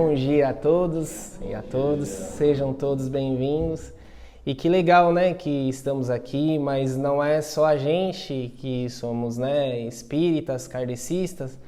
Bom dia a todos e a todos, sejam todos bem-vindos. E que legal, né, que estamos aqui, mas não é só a gente que somos, né, espíritas, kardecistas,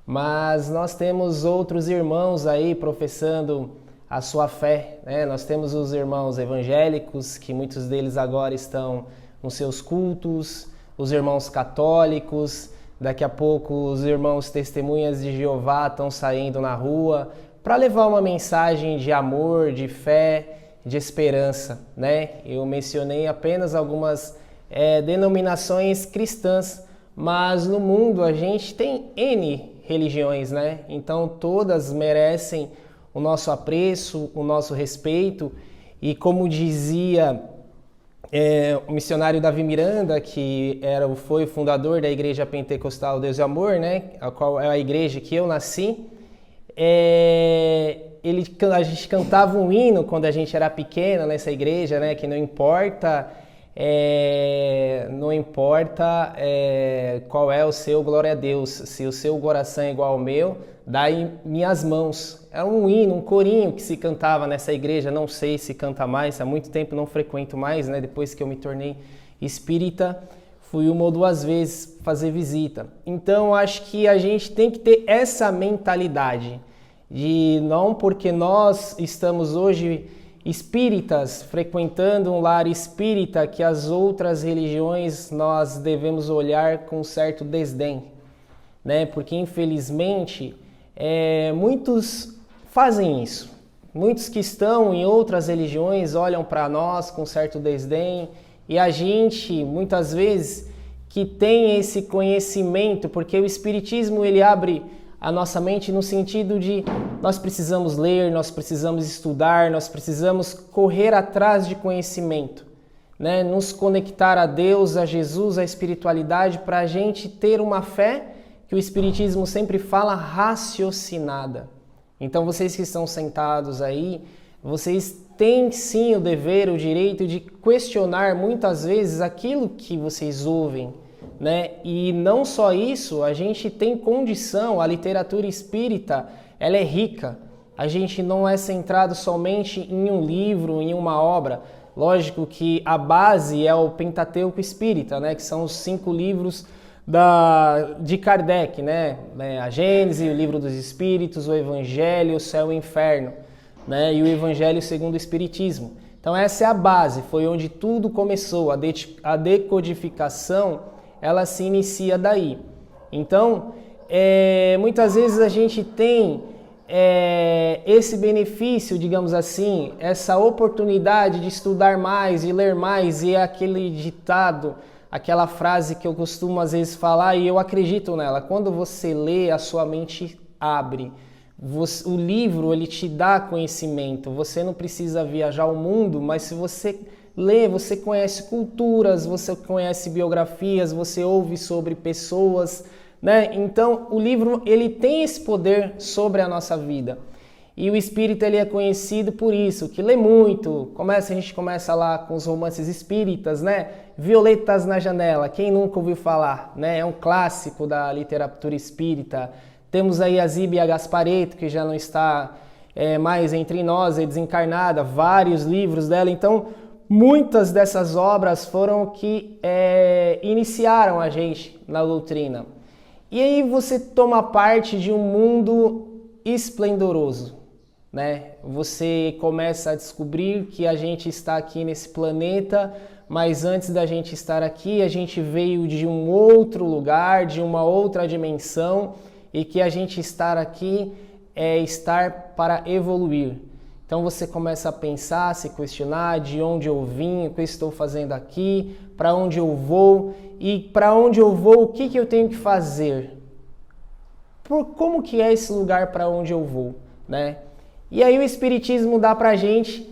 mas nós temos outros irmãos aí professando a sua fé, né? Nós temos os irmãos evangélicos, que muitos deles agora estão nos seus cultos, os irmãos católicos, daqui a pouco os irmãos testemunhas de Jeová estão saindo na rua para levar uma mensagem de amor, de fé, de esperança, né? Eu mencionei apenas algumas denominações cristãs, mas no mundo a gente tem N religiões, né? Então todas merecem o nosso apreço, o nosso respeito, e como dizia o missionário Davi Miranda, que foi o fundador da Igreja Pentecostal Deus e Amor, né? A qual é a igreja que eu nasci, a gente cantava um hino quando a gente era pequeno nessa igreja, né? Que não importa qual é o seu glória a Deus, se o seu coração é igual ao meu, dá em minhas mãos. É um hino, um corinho que se cantava nessa igreja, não sei se canta mais, há muito tempo não frequento mais, né? Depois que eu me tornei espírita, fui uma ou duas vezes fazer visita. Então acho que a gente tem que ter essa mentalidade de não porque nós estamos hoje espíritas, frequentando um lar espírita, que as outras religiões nós devemos olhar com certo desdém, né? Porque infelizmente muitos fazem isso. Muitos que estão em outras religiões olham para nós com certo desdém, e a gente, muitas vezes, que tem esse conhecimento, porque o Espiritismo ele abre a nossa mente no sentido de nós precisamos ler, nós precisamos estudar, nós precisamos correr atrás de conhecimento, né? Nos conectar a Deus, a Jesus, a espiritualidade, para a gente ter uma fé que o Espiritismo sempre fala raciocinada. Então vocês que estão sentados aí, vocês têm sim o dever, o direito de questionar muitas vezes aquilo que vocês ouvem, né? E não só isso, a gente tem condição, a literatura espírita, ela é rica. A gente não é centrado somente em um livro, em uma obra. Lógico que a base é o Pentateuco Espírita, né? Que são os 5 livros de Kardec, né? A Gênese, o Livro dos Espíritos, o Evangelho, o Céu e o Inferno, né? E o Evangelho segundo o Espiritismo. Então essa é a base, foi onde tudo começou. A decodificação, ela se inicia daí. Então, muitas vezes a gente tem esse benefício, digamos assim, essa oportunidade de estudar mais, de ler mais, e é aquele ditado, aquela frase que eu costumo às vezes falar, e eu acredito nela: quando você lê, a sua mente abre. O livro, ele te dá conhecimento. Você não precisa viajar o mundo, mas se você lê, você conhece culturas, você conhece biografias, você ouve sobre pessoas, né? Então, o livro, ele tem esse poder sobre a nossa vida. E o espírita, ele é conhecido por isso, que lê muito. A gente começa lá com os romances espíritas, né? Violetas na Janela, quem nunca ouviu falar, né? É um clássico da literatura espírita. Temos aí a Zíbia Gasparetto, que já não está mais entre nós, é desencarnada, vários livros dela. Então, muitas dessas obras foram que iniciaram a gente na doutrina. E aí você toma parte de um mundo esplendoroso, né? Você começa a descobrir que a gente está aqui nesse planeta, mas antes da gente estar aqui, a gente veio de um outro lugar, de uma outra dimensão, e que a gente estar aqui é estar para evoluir. Então você começa a pensar, a se questionar de onde eu vim, o que eu estou fazendo aqui, para onde eu vou, e para onde eu vou, o que eu tenho que fazer? Como que é esse lugar para onde eu vou, né? E aí o Espiritismo dá para a gente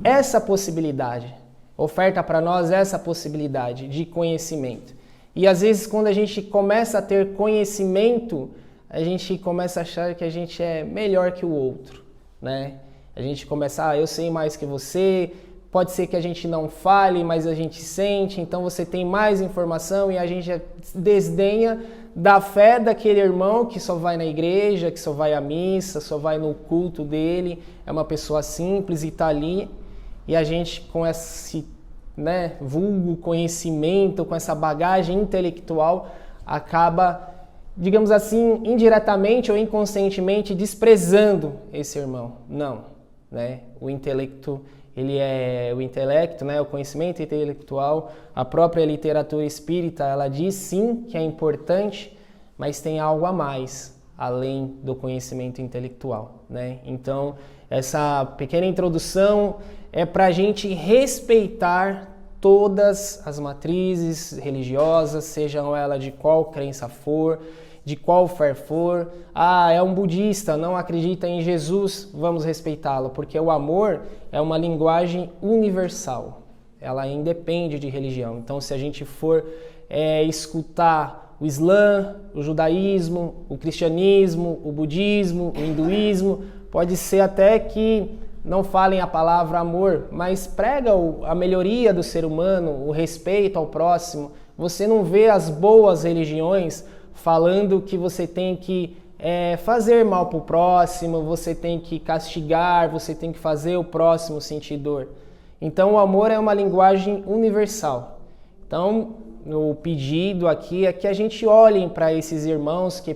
essa possibilidade, oferta para nós essa possibilidade de conhecimento. E às vezes quando a gente começa a ter conhecimento, a gente começa a achar que a gente é melhor que o outro, né? A gente começa, eu sei mais que você, pode ser que a gente não fale, mas a gente sente, então você tem mais informação e a gente desdenha da fé daquele irmão que só vai na igreja, que só vai à missa, só vai no culto dele, é uma pessoa simples e está ali, e a gente com esse vulgo conhecimento, com essa bagagem intelectual, acaba, digamos assim, indiretamente ou inconscientemente desprezando esse irmão. Não, o intelecto, o conhecimento intelectual, a própria literatura espírita, ela diz sim que é importante, mas tem algo a mais, além do conhecimento intelectual, Então, essa pequena introdução é para a gente respeitar todas as matrizes religiosas, sejam elas de qual crença for, de qual fé for. É um budista, não acredita em Jesus, vamos respeitá-lo, porque o amor é uma linguagem universal, ela independe de religião. Então, se a gente for escutar o Islã, o judaísmo, o cristianismo, o budismo, o hinduísmo, pode ser até que não falem a palavra amor, mas prega a melhoria do ser humano, o respeito ao próximo. Você não vê as boas religiões falando que você tem que fazer mal para o próximo, você tem que castigar, você tem que fazer o próximo sentir dor. Então o amor é uma linguagem universal. Então o pedido aqui é que a gente olhe para esses irmãos que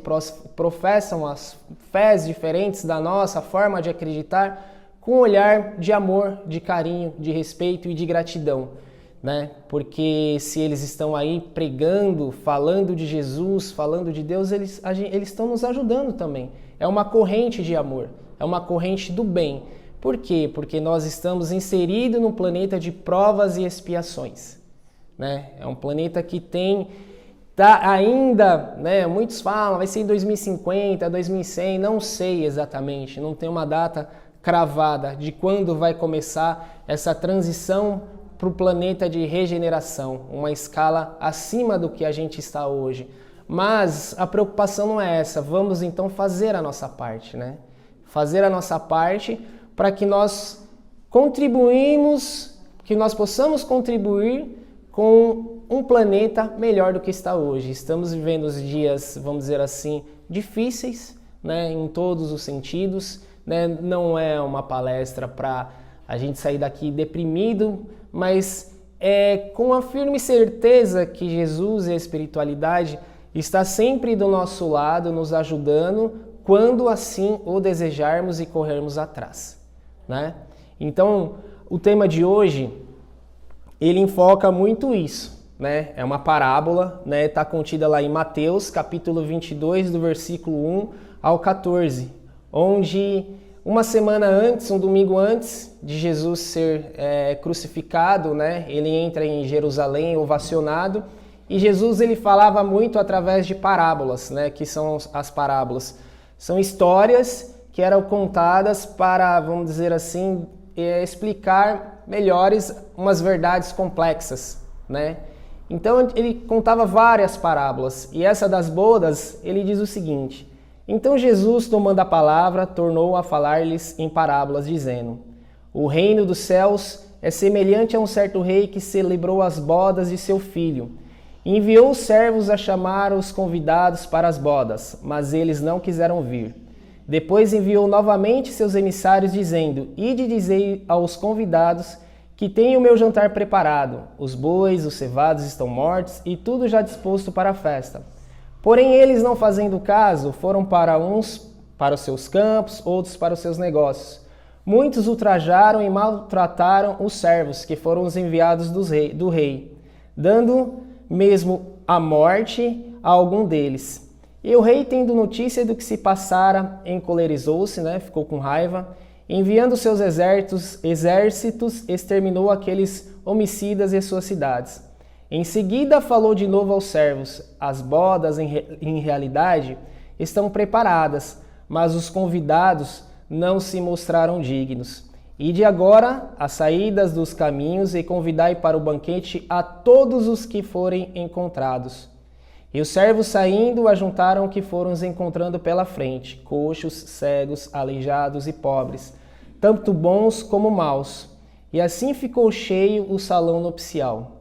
professam as fés diferentes da nossa forma de acreditar, com um olhar de amor, de carinho, de respeito e de gratidão, Porque se eles estão aí pregando, falando de Jesus, falando de Deus, eles estão nos ajudando também. É uma corrente de amor, é uma corrente do bem. Por quê? Porque nós estamos inseridos num planeta de provas e expiações, É um planeta que tá ainda, muitos falam, vai ser em 2050, 2100, não sei exatamente, não tem uma data cravada de quando vai começar essa transição para o planeta de regeneração, uma escala acima do que a gente está hoje. Mas a preocupação não é essa, vamos então fazer a nossa parte, Fazer a nossa parte para que nós possamos contribuir com um planeta melhor do que está hoje. Estamos vivendo os dias, vamos dizer assim, difíceis, em todos os sentidos, Não é uma palestra para a gente sair daqui deprimido, mas com a firme certeza que Jesus e a espiritualidade está sempre do nosso lado, nos ajudando, quando assim o desejarmos e corrermos atrás, Então, o tema de hoje, ele enfoca muito isso, É uma parábola, Está contida lá em Mateus, capítulo 22, do versículo 1 ao 14, onde uma semana antes, um domingo antes de Jesus ser crucificado, ele entra em Jerusalém ovacionado, e Jesus ele falava muito através de parábolas, que são as parábolas. São histórias que eram contadas para, vamos dizer assim, explicar melhores umas verdades complexas, Então ele contava várias parábolas, e essa das bodas, ele diz o seguinte: então Jesus, tomando a palavra, tornou a falar-lhes em parábolas, dizendo: o reino dos céus é semelhante a um certo rei que celebrou as bodas de seu filho. Enviou os servos a chamar os convidados para as bodas, mas eles não quiseram vir. Depois enviou novamente seus emissários, dizendo: ide e dizei aos convidados que tenho o meu jantar preparado. Os bois, os cevados estão mortos e tudo já disposto para a festa. Porém, eles, não fazendo caso, foram para uns para os seus campos, outros para os seus negócios. Muitos ultrajaram e maltrataram os servos, que foram os enviados do rei, dando mesmo a morte a algum deles. E o rei, tendo notícia do que se passara, encolerizou-se, ficou com raiva, enviando seus exércitos, exterminou aqueles homicidas e suas cidades. Em seguida falou de novo aos servos: as bodas, em realidade, estão preparadas, mas os convidados não se mostraram dignos. Ide agora às saídas dos caminhos e convidai para o banquete a todos os que forem encontrados. E os servos, saindo, ajuntaram o que foram encontrando pela frente: coxos, cegos, aleijados e pobres, tanto bons como maus. E assim ficou cheio o salão nupcial.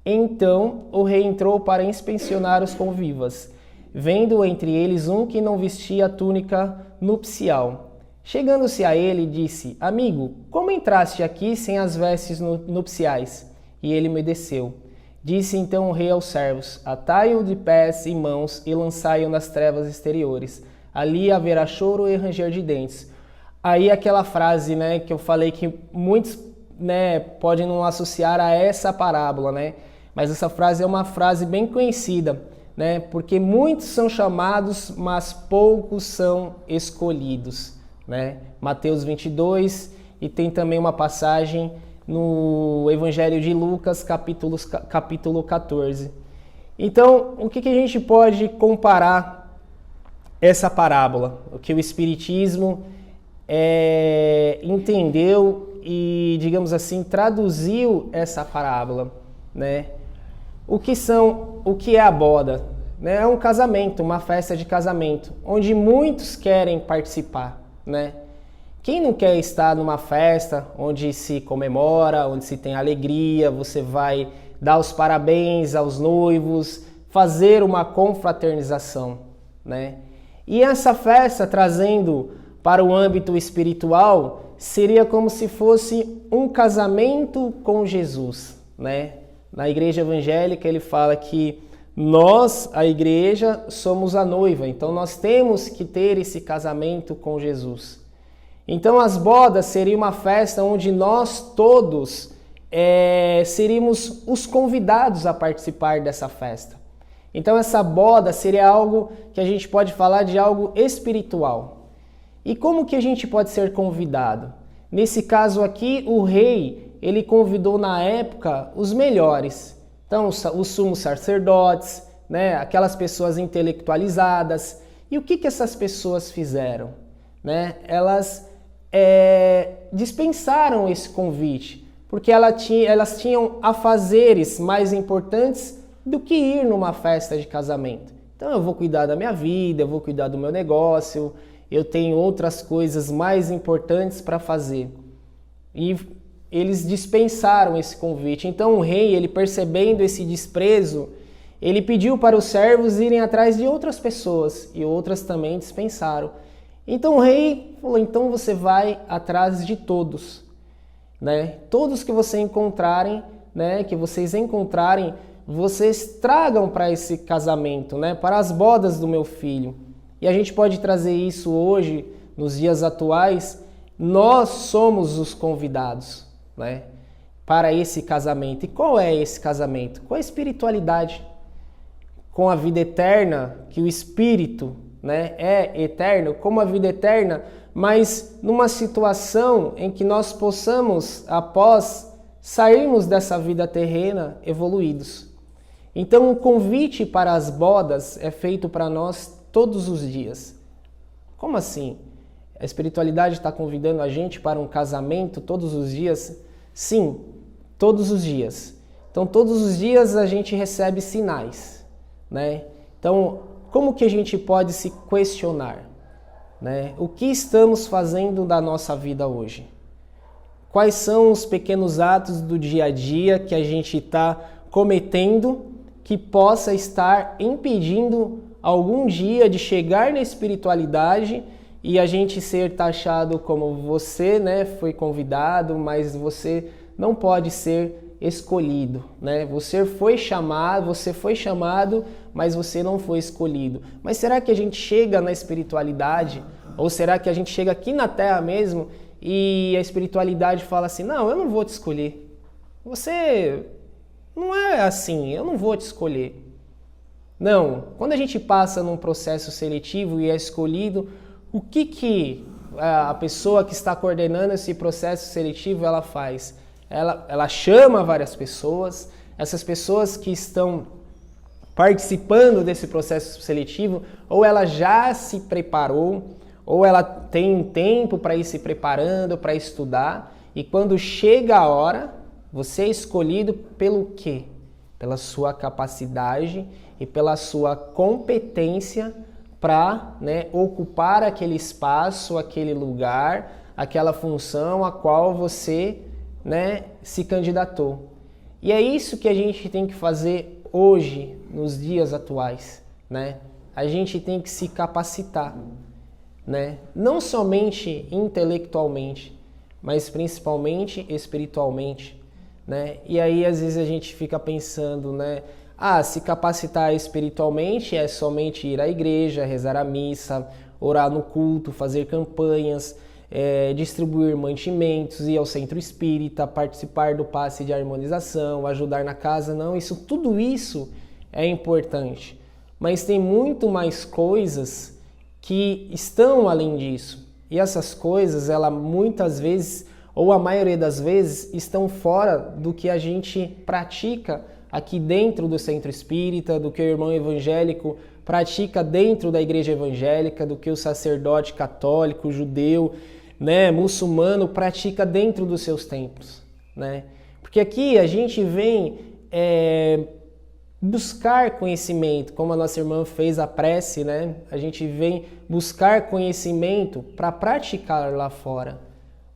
Então o rei entrou para inspecionar os convivas, vendo entre eles um que não vestia a túnica nupcial. Chegando-se a ele, disse: Amigo, como entraste aqui sem as vestes nupciais? E ele obedeceu. Disse então o rei aos servos: Atai-o de pés e mãos e lançai-o nas trevas exteriores. Ali haverá choro e ranger de dentes. Aí aquela frase, né, que eu falei que muitos, né, podem não associar a essa parábola, né? Mas essa frase é uma frase bem conhecida, né? Porque muitos são chamados, mas poucos são escolhidos, né? Mateus 22, e tem também uma passagem no Evangelho de Lucas, capítulo 14. Então, o que a gente pode comparar essa parábola? O que o Espiritismo entendeu e, digamos assim, traduziu essa parábola, né? O que é a boda? Né? É um casamento, uma festa de casamento, onde muitos querem participar, né? Quem não quer estar numa festa onde se comemora, onde se tem alegria, você vai dar os parabéns aos noivos, fazer uma confraternização, né? E essa festa, trazendo para o âmbito espiritual, seria como se fosse um casamento com Jesus, né? Na igreja evangélica ele fala que nós, a igreja, somos a noiva, então nós temos que ter esse casamento com Jesus. Então as bodas seria uma festa onde nós todos seríamos os convidados a participar dessa festa. Então essa boda seria algo que a gente pode falar de algo espiritual. E como que a gente pode ser convidado? Nesse caso aqui, o rei, ele convidou na época os melhores. Então, os sumos sacerdotes, né, aquelas pessoas intelectualizadas. E o que essas pessoas fizeram? Né? Elas dispensaram esse convite, porque elas tinham afazeres mais importantes do que ir numa festa de casamento. Então, eu vou cuidar da minha vida, eu vou cuidar do meu negócio, eu tenho outras coisas mais importantes para fazer. E eles dispensaram esse convite. Então o rei, ele percebendo esse desprezo, ele pediu para os servos irem atrás de outras pessoas, e outras também dispensaram. Então o rei falou: então você vai atrás de todos, né? Todos que você encontrarem, né, que vocês encontrarem, vocês tragam para esse casamento, né, para as bodas do meu filho. E a gente pode trazer isso hoje, nos dias atuais. Nós somos os convidados, né, para esse casamento. E qual é esse casamento? Com a espiritualidade, com a vida eterna, que o Espírito, né, é eterno, como a vida eterna, mas numa situação em que nós possamos, após sairmos dessa vida terrena, evoluídos. Então o convite para as bodas é feito para nós todos os dias. Como assim? A espiritualidade está convidando a gente para um casamento todos os dias? Sim, todos os dias. Então, todos os dias a gente recebe sinais, né? Então, como que a gente pode se questionar, né? O que estamos fazendo da nossa vida hoje? Quais são os pequenos atos do dia a dia que a gente está cometendo que possa estar impedindo algum dia de chegar na espiritualidade e a gente ser taxado como você, né, foi convidado, mas você não pode ser escolhido, né? Você foi chamado, mas você não foi escolhido. Mas será que a gente chega na espiritualidade? Ou será que a gente chega aqui na Terra mesmo e a espiritualidade fala assim: não, eu não vou te escolher. Você não é assim, eu não vou te escolher. Não, quando a gente passa num processo seletivo e é escolhido, o que a pessoa que está coordenando esse processo seletivo ela faz? Ela chama várias pessoas, essas pessoas que estão participando desse processo seletivo, ou ela já se preparou, ou ela tem tempo para ir se preparando, para estudar, e quando chega a hora, você é escolhido pelo quê? Pela sua capacidade e pela sua competência para, né, ocupar aquele espaço, aquele lugar, aquela função a qual você né, se candidatou. E é isso que a gente tem que fazer hoje, nos dias atuais, né? A gente tem que se capacitar, né? Não somente intelectualmente, mas principalmente espiritualmente, né? E aí às vezes a gente fica pensando, né? Se capacitar espiritualmente é somente ir à igreja, rezar a missa, orar no culto, fazer campanhas, distribuir mantimentos, ir ao centro espírita, participar do passe de harmonização, ajudar na casa. Não, tudo isso é importante. Mas tem muito mais coisas que estão além disso. E essas coisas, ela muitas vezes, ou a maioria das vezes, estão fora do que a gente pratica aqui dentro do centro espírita, do que o irmão evangélico pratica dentro da igreja evangélica, do que o sacerdote católico, judeu, né, muçulmano pratica dentro dos seus templos, né? Porque aqui a gente vem buscar conhecimento, como a nossa irmã fez a prece, né? A gente vem buscar conhecimento para praticar lá fora.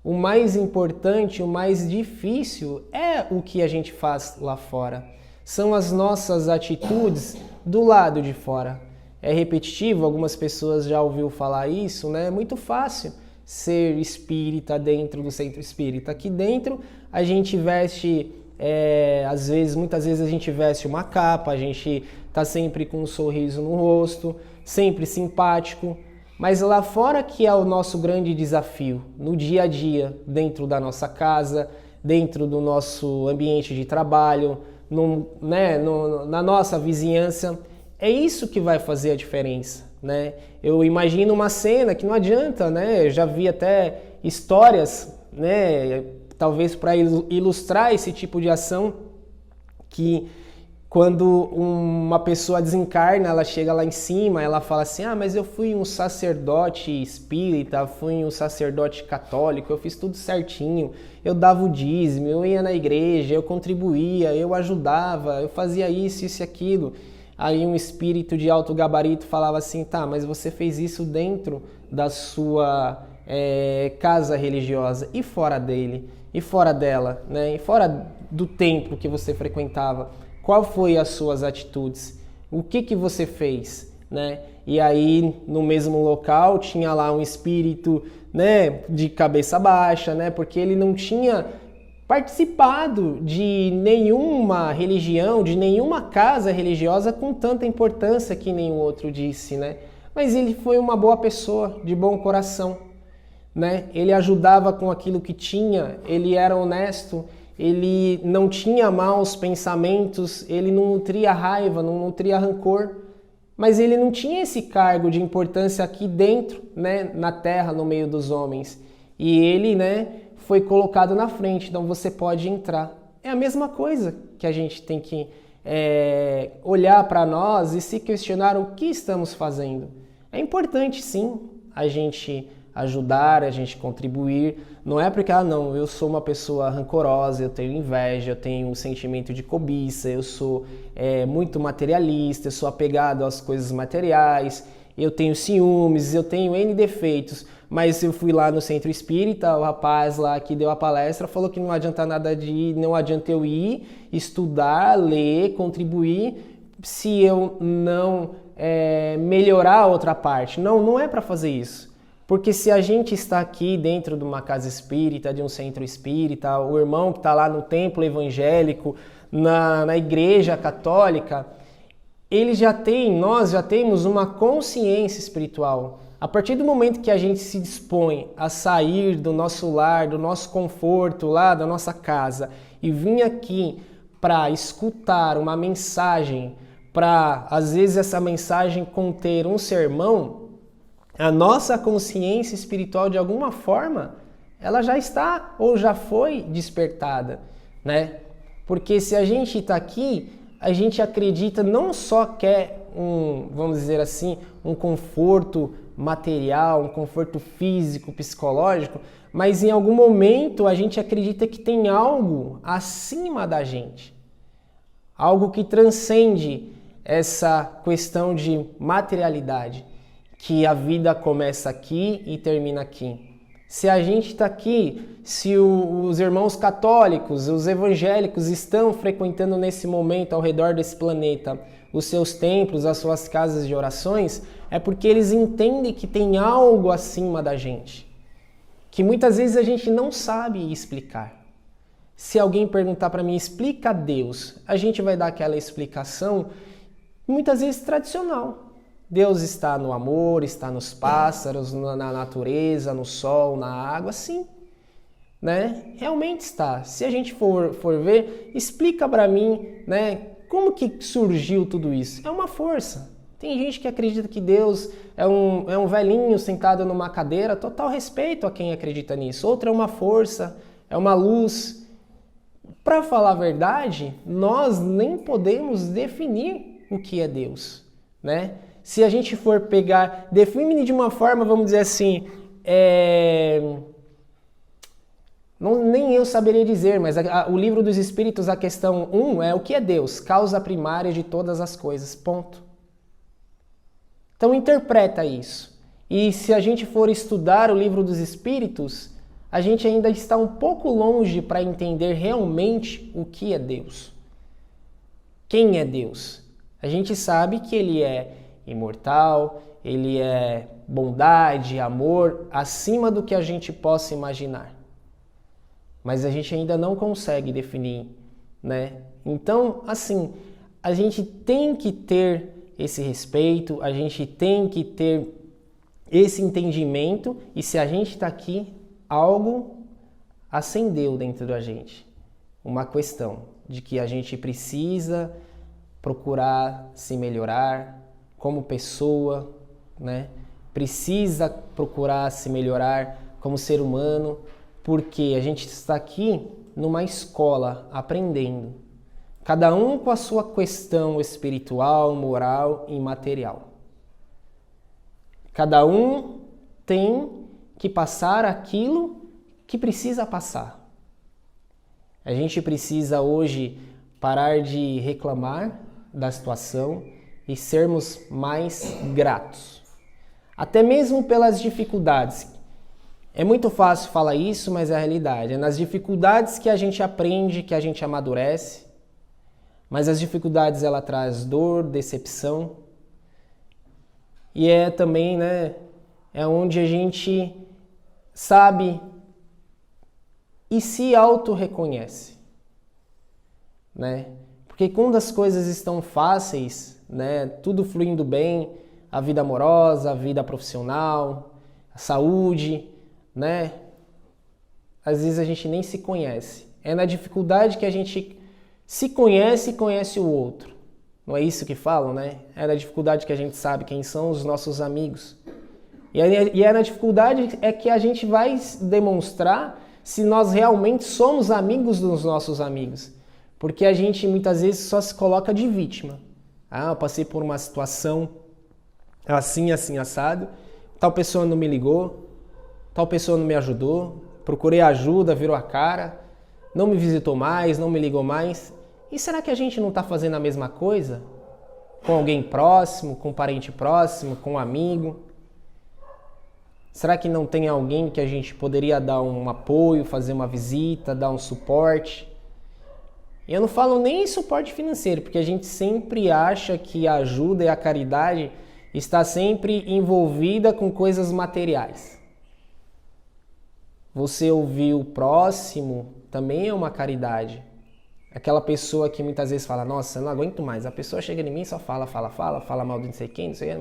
O mais importante, o mais difícil é o que a gente faz lá fora. São as nossas atitudes do lado de fora. É repetitivo, algumas pessoas já ouviram falar isso, né? É muito fácil ser espírita dentro do centro espírita. Aqui dentro a gente veste, muitas vezes a gente veste uma capa, a gente tá sempre com um sorriso no rosto, sempre simpático, mas lá fora que é o nosso grande desafio, no dia a dia, dentro da nossa casa, dentro do nosso ambiente de trabalho, na nossa vizinhança, é isso que vai fazer a diferença, né? Eu imagino uma cena que não adianta, né? Eu já vi até histórias, né? Talvez para ilustrar esse tipo de ação, que quando uma pessoa desencarna, ela chega lá em cima, ela fala assim, mas eu fui um sacerdote espírita, fui um sacerdote católico, eu fiz tudo certinho, eu dava o dízimo, eu ia na igreja, eu contribuía, eu ajudava, eu fazia isso e aquilo. Aí um espírito de alto gabarito falava assim, mas você fez isso dentro da sua casa religiosa e fora dele, e fora dela, né? E fora do templo que você frequentava. Qual foi as suas atitudes? O que você fez, né? E aí no mesmo local tinha lá um espírito, né, de cabeça baixa, né? Porque ele não tinha participado de nenhuma religião, de nenhuma casa religiosa com tanta importância que nenhum outro disse, né? Mas ele foi uma boa pessoa, de bom coração, né? Ele ajudava com aquilo que tinha, ele era honesto, ele não tinha maus pensamentos, ele não nutria raiva, não nutria rancor, mas ele não tinha esse cargo de importância aqui dentro, né, na terra, no meio dos homens. E ele, né, foi colocado na frente, então você pode entrar. É a mesma coisa que a gente tem que olhar para nós e se questionar o que estamos fazendo. É importante sim a gente ajudar, a gente contribuir. Não é porque, não, eu sou uma pessoa rancorosa, eu tenho inveja, eu tenho um sentimento de cobiça, eu sou muito materialista, eu sou apegado às coisas materiais, eu tenho ciúmes, eu tenho N defeitos. Mas eu fui lá no centro espírita, o rapaz lá que deu a palestra falou que não adianta não adianta eu ir, estudar, ler, contribuir, se eu não melhorar a outra parte. Não é para fazer isso. Porque se a gente está aqui dentro de uma casa espírita, de um centro espírita, o irmão que está lá no templo evangélico, na igreja católica, nós já temos uma consciência espiritual. A partir do momento que a gente se dispõe a sair do nosso lar, do nosso conforto lá da nossa casa e vir aqui para escutar uma mensagem, para às vezes essa mensagem conter um sermão, a nossa consciência espiritual de alguma forma, ela já está ou já foi despertada, né? Porque se a gente está aqui, a gente acredita não só quer vamos dizer assim, um conforto material, um conforto físico, psicológico, mas em algum momento a gente acredita que tem algo acima da gente, algo que transcende essa questão de materialidade, que a vida começa aqui e termina aqui, Se a gente está aqui, se os irmãos católicos, os evangélicos estão frequentando nesse momento ao redor desse planeta os seus templos, as suas casas de orações, é porque eles entendem que tem algo acima da gente, que muitas vezes a gente não sabe explicar. Se alguém perguntar para mim, explica Deus, a gente vai dar aquela explicação, muitas vezes tradicional. Deus está no amor, está nos pássaros, na natureza, no sol, na água, sim. Né? Realmente está. Se a gente for ver, explica para mim, né, como que surgiu tudo isso. É uma força. Tem gente que acredita que Deus é um velhinho sentado numa cadeira, total respeito a quem acredita nisso. Outra é uma força, é uma luz. Para falar a verdade, nós nem podemos definir o que é Deus, né? Se a gente for pegar, define de uma forma, vamos dizer assim, nem eu saberia dizer, mas o livro dos Espíritos, a questão 1 é o que é Deus? Causa primária de todas as coisas, ponto. Então interpreta isso. E se a gente for estudar o livro dos Espíritos, a gente ainda está um pouco longe para entender realmente o que é Deus. Quem é Deus? A gente sabe que ele é imortal, ele é bondade, amor, acima do que a gente possa imaginar. Mas a gente ainda não consegue definir, né? Então, assim, a gente tem que ter esse respeito, a gente tem que ter esse entendimento, e se a gente está aqui, algo acendeu dentro da gente. Uma questão de que a gente precisa procurar se melhorar como pessoa, né? Precisa procurar se melhorar como ser humano, porque a gente está aqui numa escola aprendendo. Cada um com a sua questão espiritual, moral e material. Cada um tem que passar aquilo que precisa passar. A gente precisa hoje parar de reclamar da situação e sermos mais gratos. Até mesmo pelas dificuldades. É muito fácil falar isso, mas é a realidade. É nas dificuldades que a gente aprende, que a gente amadurece. Mas as dificuldades, ela traz dor, decepção. E é também, né, é onde a gente sabe e se auto-reconhece, né? Porque quando as coisas estão fáceis, né, tudo fluindo bem, a vida amorosa, a vida profissional, a saúde, né? Às vezes a gente nem se conhece. É na dificuldade que a gente se conhece e conhece o outro. Não é isso que falam, né? É na dificuldade que a gente sabe quem são os nossos amigos. E é na dificuldade é que a gente vai demonstrar se nós realmente somos amigos dos nossos amigos. Porque a gente muitas vezes só se coloca de vítima. Ah, eu passei por uma situação assim, assim, assado. Tal pessoa não me ligou. Tal pessoa não me ajudou. Procurei ajuda, virou a cara. Não me visitou mais, não me ligou mais. E será que a gente não está fazendo a mesma coisa? Com alguém próximo, com um parente próximo, com um amigo? Será que não tem alguém que a gente poderia dar um apoio, fazer uma visita, dar um suporte? E eu não falo nem suporte financeiro, porque a gente sempre acha que a ajuda e a caridade está sempre envolvida com coisas materiais. Você ouvir o próximo também é uma caridade. Aquela pessoa que muitas vezes fala, nossa, eu não aguento mais. A pessoa chega em mim e só fala mal de não sei quem, não sei quem.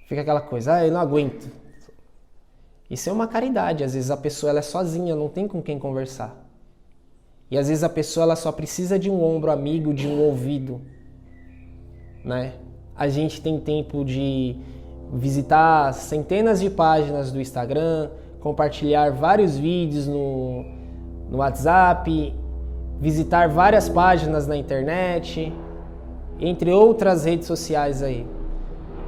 Fica aquela coisa, eu não aguento. Isso é uma caridade. Às vezes a pessoa ela é sozinha, não tem com quem conversar. E às vezes a pessoa ela só precisa de um ombro amigo, de um ouvido, né? A gente tem tempo de visitar centenas de páginas do Instagram, compartilhar vários vídeos no WhatsApp, visitar várias páginas na internet, entre outras redes sociais aí.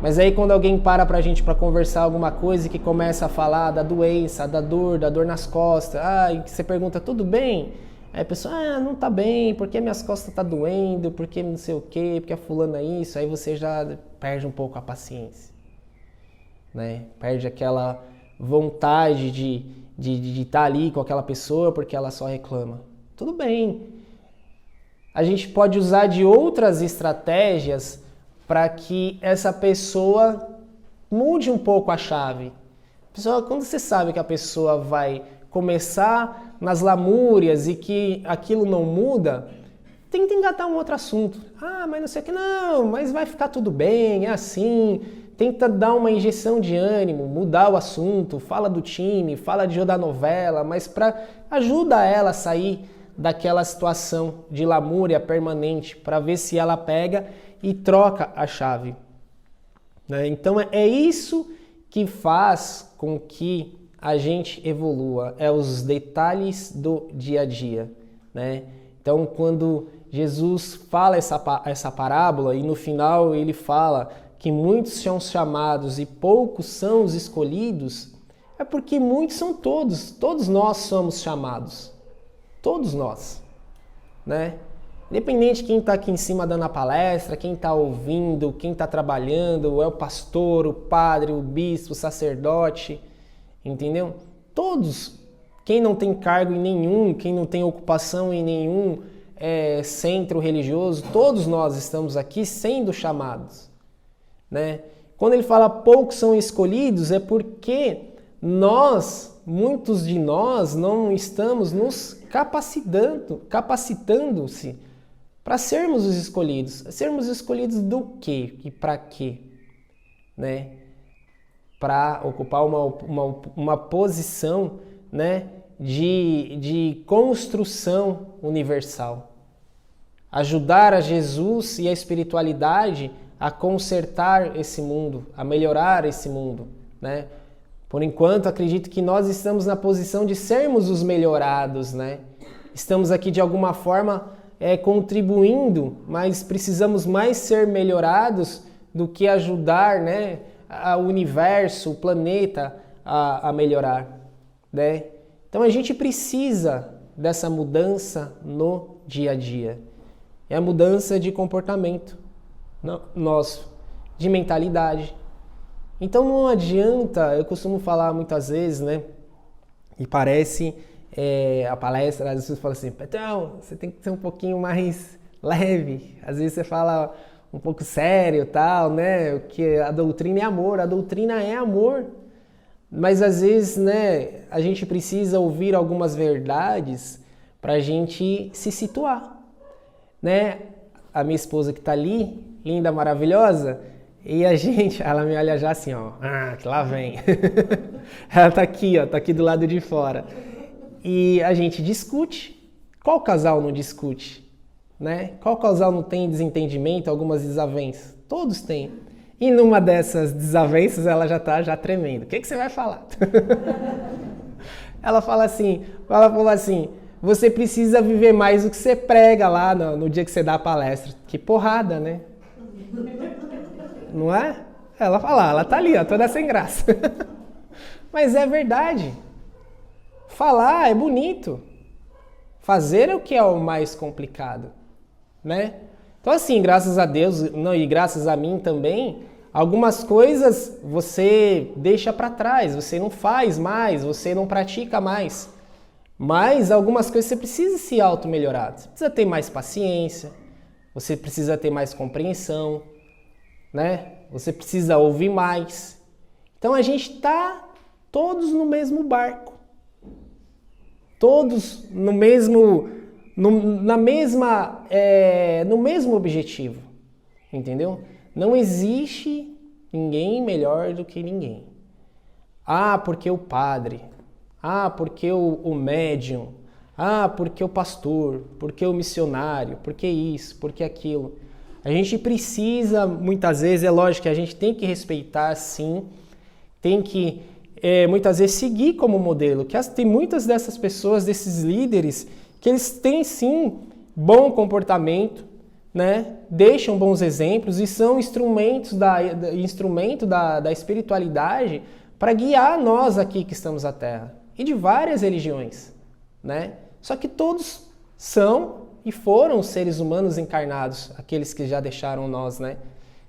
Mas aí quando alguém para pra gente para conversar alguma coisa e que começa a falar da doença, da dor nas costas, e você pergunta, tudo bem? Aí a pessoa, não tá bem, porque minhas costas tá doendo, porque não sei o quê, porque a fulana isso, aí você já perde um pouco a paciência, né? Perde aquela vontade de estar ali com aquela pessoa porque ela só reclama. Tudo bem. A gente pode usar de outras estratégias para que essa pessoa mude um pouco a chave. Quando você sabe que a pessoa vai começar nas lamúrias e que aquilo não muda, tenta engatar um outro assunto. Mas não sei o que, não, mas vai ficar tudo bem, é assim. Tenta dar uma injeção de ânimo, mudar o assunto, fala do time, fala da novela, mas ajuda ela a sair daquela situação de lamúria permanente, para ver se ela pega e troca a chave. Né? Então é isso que faz com que a gente evolua, os detalhes do dia a dia. Né? Então quando Jesus fala essa parábola e no final ele fala que muitos são chamados e poucos são os escolhidos, é porque muitos são todos nós somos chamados. Todos nós, né? Independente de quem está aqui em cima dando a palestra, quem está ouvindo, quem está trabalhando, é o pastor, o padre, o bispo, o sacerdote, entendeu? Todos, quem não tem cargo em nenhum, quem não tem ocupação em nenhum centro religioso, todos nós estamos aqui sendo chamados, né? Quando ele fala poucos são escolhidos, é porque muitos de nós não estamos nos capacitando-se para sermos os escolhidos. Sermos escolhidos do quê e para quê? Né? Para ocupar uma posição, né, de construção universal. Ajudar a Jesus e a espiritualidade a consertar esse mundo, a melhorar esse mundo, né? Por enquanto, acredito que nós estamos na posição de sermos os melhorados, né? Estamos aqui de alguma forma contribuindo, mas precisamos mais ser melhorados do que ajudar, né, o universo, o planeta a melhorar, né? Então a gente precisa dessa mudança no dia a dia. É a mudança de comportamento nosso, de mentalidade. Então não adianta, eu costumo falar muitas vezes, né? E parece a palestra, às vezes você fala assim, Petão, você tem que ser um pouquinho mais leve. Às vezes você fala um pouco sério, tal, né? Que a doutrina é amor, a doutrina é amor. Mas às vezes, né, a gente precisa ouvir algumas verdades para a gente se situar, né? A minha esposa que está ali, linda, maravilhosa, e a gente, ela me olha já assim, ó, que lá vem. Ela tá aqui do lado de fora. E a gente discute. Qual casal não discute? Né? Qual casal não tem desentendimento, algumas desavenças? Todos têm. E numa dessas desavenças ela já tá tremendo. O que você vai falar? Ela falou assim, você precisa viver mais do que você prega lá no dia que você dá a palestra. Que porrada, né? Não é? Ela tá ali, ó, toda sem graça. Mas é verdade. Falar é bonito. Fazer é o que é o mais complicado, né? Então assim, graças a Deus, e graças a mim também, algumas coisas você deixa para trás, você não faz mais, você não pratica mais. Mas algumas coisas você precisa se auto-melhorar. Você precisa ter mais paciência, você precisa ter mais compreensão, né? Você precisa ouvir mais. Então a gente está todos no mesmo barco. Todos no mesmo objetivo. Entendeu? Não existe ninguém melhor do que ninguém. Porque o padre. Porque o médium. Porque o pastor. Porque o missionário. Porque isso, porque aquilo. A gente precisa, muitas vezes, é lógico que a gente tem que respeitar, sim, tem que, muitas vezes, seguir como modelo, que tem muitas dessas pessoas, desses líderes, que eles têm, sim, bom comportamento, né? Deixam bons exemplos e são instrumento da espiritualidade para guiar nós aqui que estamos na Terra, e de várias religiões, né? Só que todos são e foram seres humanos encarnados, aqueles que já deixaram nós, né?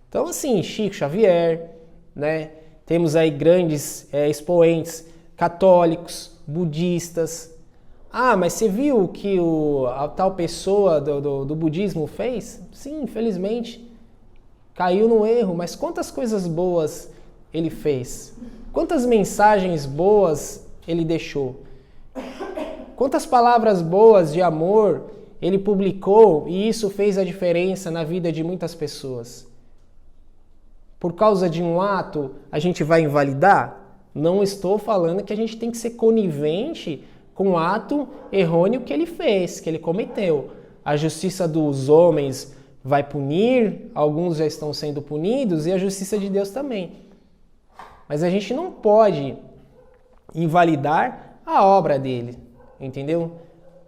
Então, assim, Chico Xavier, né? Temos aí grandes expoentes católicos, budistas. Ah, mas você viu o que a tal pessoa do budismo fez? Sim, infelizmente. Caiu no erro, mas quantas coisas boas ele fez? Quantas mensagens boas ele deixou? Quantas palavras boas de amor ele publicou e isso fez a diferença na vida de muitas pessoas? Por causa de um ato, a gente vai invalidar? Não estou falando que a gente tem que ser conivente com o ato errôneo que ele fez, que ele cometeu. A justiça dos homens vai punir, alguns já estão sendo punidos, e a justiça de Deus também. Mas a gente não pode invalidar a obra dele, entendeu?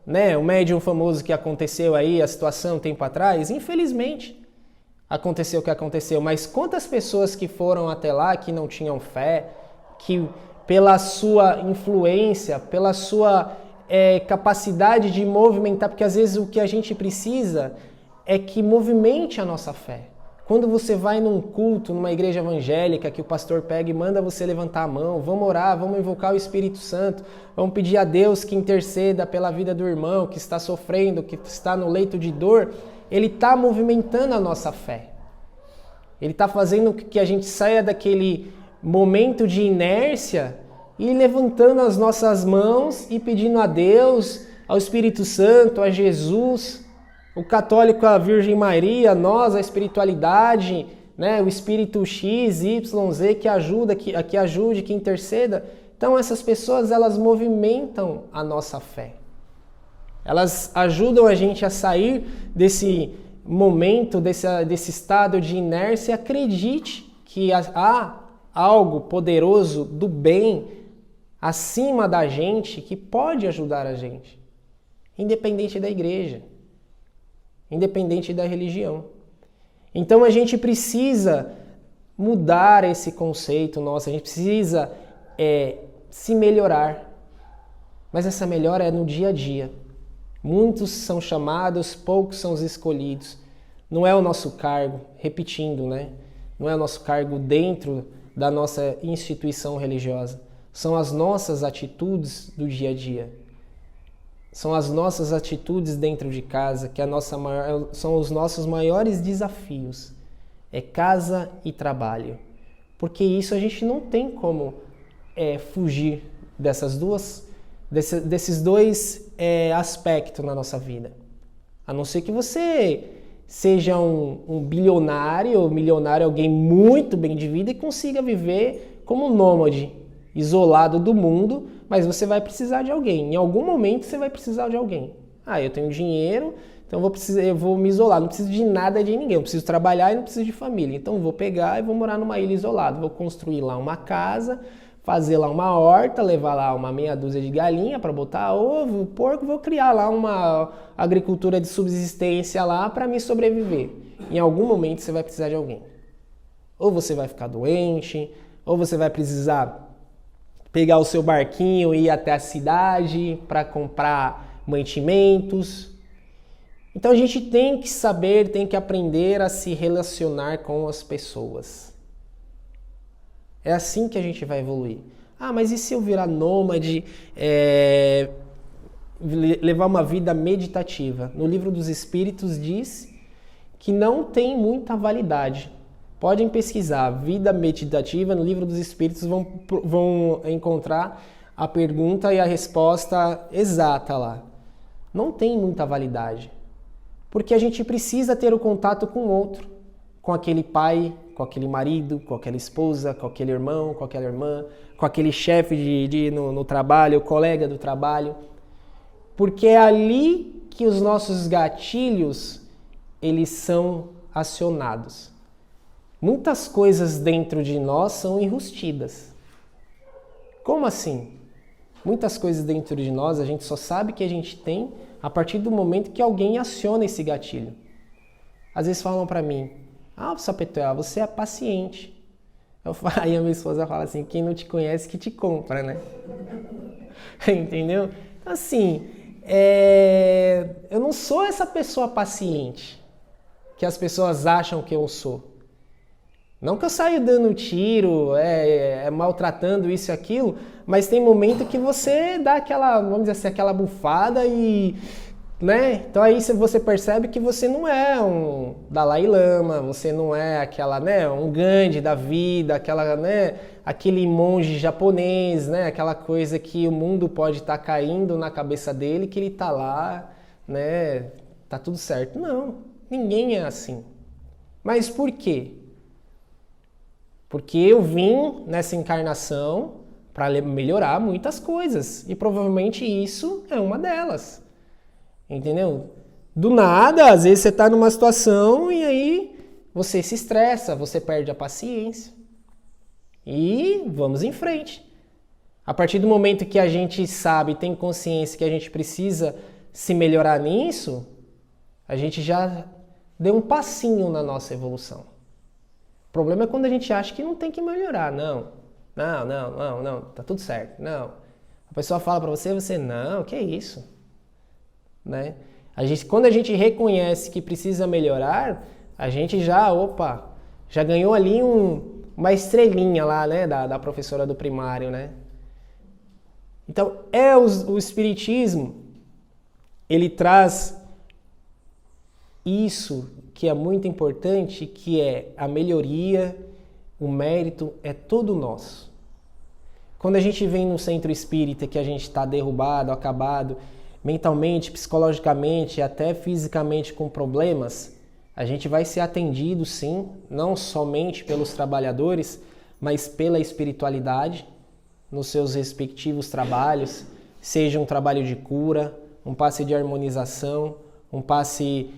Né? O médium famoso que aconteceu aí, a situação um tempo atrás, infelizmente aconteceu o que aconteceu, mas quantas pessoas que foram até lá que não tinham fé, que pela sua influência, pela sua capacidade de movimentar, porque às vezes o que a gente precisa é que movimente a nossa fé. Quando você vai num culto, numa igreja evangélica, que o pastor pega e manda você levantar a mão, vamos orar, vamos invocar o Espírito Santo, vamos pedir a Deus que interceda pela vida do irmão que está sofrendo, que está no leito de dor, ele está movimentando a nossa fé. Ele está fazendo que a gente saia daquele momento de inércia e levantando as nossas mãos e pedindo a Deus, ao Espírito Santo, a Jesus, o católico, a Virgem Maria, nós, a espiritualidade, né, o Espírito X, Y, Z, que ajude, que interceda. Então essas pessoas, elas movimentam a nossa fé. Elas ajudam a gente a sair desse momento, desse estado de inércia. Acredite que há algo poderoso do bem acima da gente que pode ajudar a gente, independente da igreja, independente da religião. Então a gente precisa mudar esse conceito nosso, a gente precisa se melhorar. Mas essa melhora é no dia a dia. Muitos são chamados, poucos são os escolhidos. Não é o nosso cargo, repetindo, né? Não é o nosso cargo dentro da nossa instituição religiosa. São as nossas atitudes do dia a dia. São as nossas atitudes dentro de casa, que são os nossos maiores desafios. É casa e trabalho. Porque isso a gente não tem como fugir desses dois aspectos na nossa vida. A não ser que você seja um bilionário ou milionário, alguém muito bem de vida e consiga viver como um nômade, isolado do mundo, mas você vai precisar de alguém. Em algum momento você vai precisar de alguém. Eu tenho dinheiro, então eu vou me isolar, não preciso de nada de ninguém, eu preciso trabalhar e não preciso de família. Então eu vou pegar e vou morar numa ilha isolada, vou construir lá uma casa, fazer lá uma horta, levar lá uma meia dúzia de galinha para botar ovo, porco, vou criar lá uma agricultura de subsistência lá para me sobreviver. Em algum momento você vai precisar de alguém. Ou você vai ficar doente, ou você vai precisar pegar o seu barquinho e ir até a cidade para comprar mantimentos. Então a gente tem que saber, tem que aprender a se relacionar com as pessoas. É assim que a gente vai evoluir. Mas e se eu virar nômade, levar uma vida meditativa? No Livro dos Espíritos diz que não tem muita validade. Podem pesquisar, vida meditativa, no Livro dos Espíritos vão encontrar a pergunta e a resposta exata lá. Não tem muita validade. Porque a gente precisa ter o contato com o outro, com aquele pai, com aquele marido, com aquela esposa, com aquele irmão, com aquela irmã, com aquele chefe no trabalho, o colega do trabalho. Porque é ali que os nossos gatilhos, eles são acionados. Muitas coisas dentro de nós são enrustidas. Como assim? Muitas coisas dentro de nós a gente só sabe que a gente tem a partir do momento que alguém aciona esse gatilho. Às vezes falam pra mim, Sapetoel, você é paciente. Aí a minha esposa fala assim, quem não te conhece que te compra, né? Entendeu? Assim, eu não sou essa pessoa paciente que as pessoas acham que eu sou. Não que eu saia dando tiro, maltratando isso e aquilo, mas tem momento que você dá aquela, vamos dizer assim, aquela bufada e, né? Então aí você percebe que você não é um Dalai Lama, você não é aquela, né, um Gandhi da vida, aquela, né, aquele monge japonês, né, aquela coisa que o mundo pode estar caindo na cabeça dele, que ele tá lá, né, tá tudo certo. Não, ninguém é assim. Mas por quê? Porque eu vim nessa encarnação para melhorar muitas coisas. E provavelmente isso é uma delas. Entendeu? Do nada, às vezes você está numa situação e aí você se estressa, você perde a paciência. E vamos em frente. A partir do momento que a gente sabe, tem consciência que a gente precisa se melhorar nisso, a gente já deu um passinho na nossa evolução. O problema é quando a gente acha que não tem que melhorar. Não, tá tudo certo. Não. A pessoa fala pra você, não, que é isso? Né? Quando a gente reconhece que precisa melhorar, a gente já ganhou ali uma estrelinha lá, né, da professora do primário, né? Então, o Espiritismo, ele traz isso que é muito importante, que é a melhoria, o mérito é todo nosso. Quando a gente vem no centro espírita que a gente está derrubado, acabado, mentalmente, psicologicamente, até fisicamente com problemas, a gente vai ser atendido sim, não somente pelos trabalhadores, mas pela espiritualidade, nos seus respectivos trabalhos, seja um trabalho de cura, um passe de harmonização, um passe